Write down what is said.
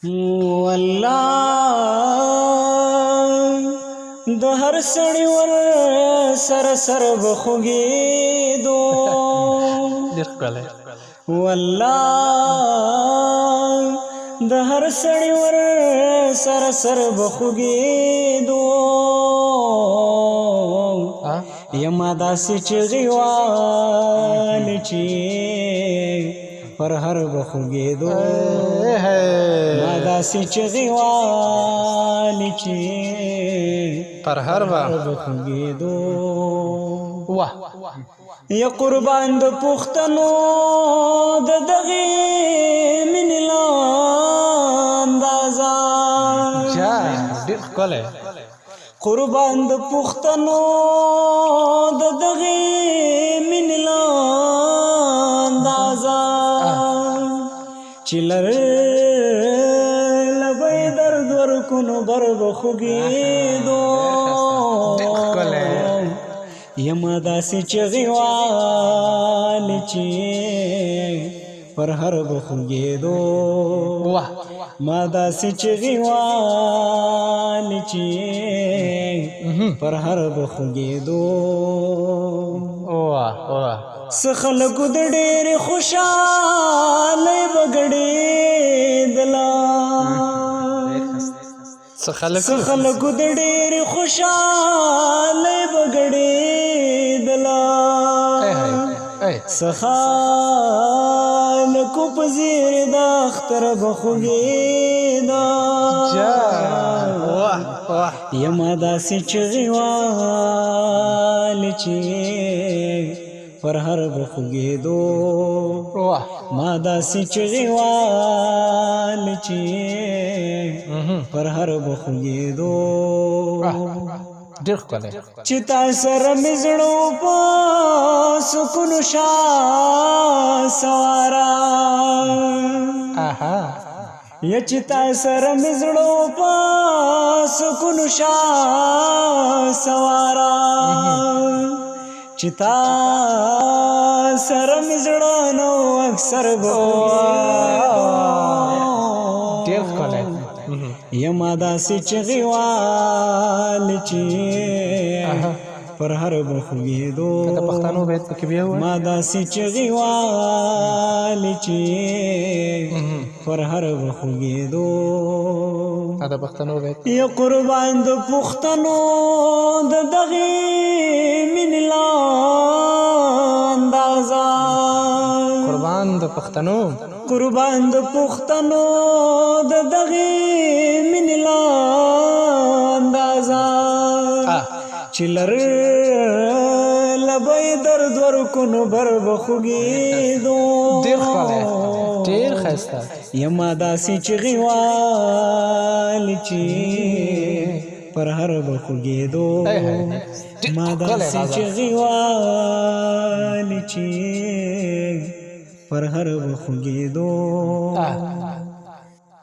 والله د هر سړی ور سر سر بخوګېدو ډېر ښکلی والله د هر سړی ور سر سر بخوګېدو یما داسې چغې والې چې پرهر بخوګېدو ما داسې چغې والې چې پرهر بخوګېدو واه یا قربان د پښتنو د دغې مینې اندازه ډېر ښکلی قربان د پښتنو د دغې مینې اندازه چې لرله به یې درد ورکو نو بر به خوږېدو یما داسې چغې والې چې پرهر به خوږېدو ما داسې چغې والې چې پرهر به خوږېدو څه خلکو د ډېرې خوشحالۍ به ګډېدله څه خلکو د ډېرې خوشحالۍ به ګډېدله څه خلکو په زیرې د اختر به خوږېده یما داسې چغې والې چې پرهر به خوږېدو ما داسې چغې والې چې پرهر به خوږېدو ډېر ښکلی چې تا سره مې زړه په سکونو شاه سواره یا چې تا سره مې زړه په سکونو شاه سواره چې تا سره مې زړه نو اکثر به ډېر ښکلی یما داسې چغې والې چې پرهر به خوږېدو ما داسې چغې والې چې پرهر به خوږېدو یا قربان د پښتنو د دغې مینې اندازه قربان د پښتنو د دغې مینې اندازه چې لرله به یې درد ورکو نو بر به خوږېدو ډېر ښکلی ډېر ښایسته یما داسې چغې والې چې پرهر به خوږېدو ما داسې چغې والې چې پرهر به خوږېدو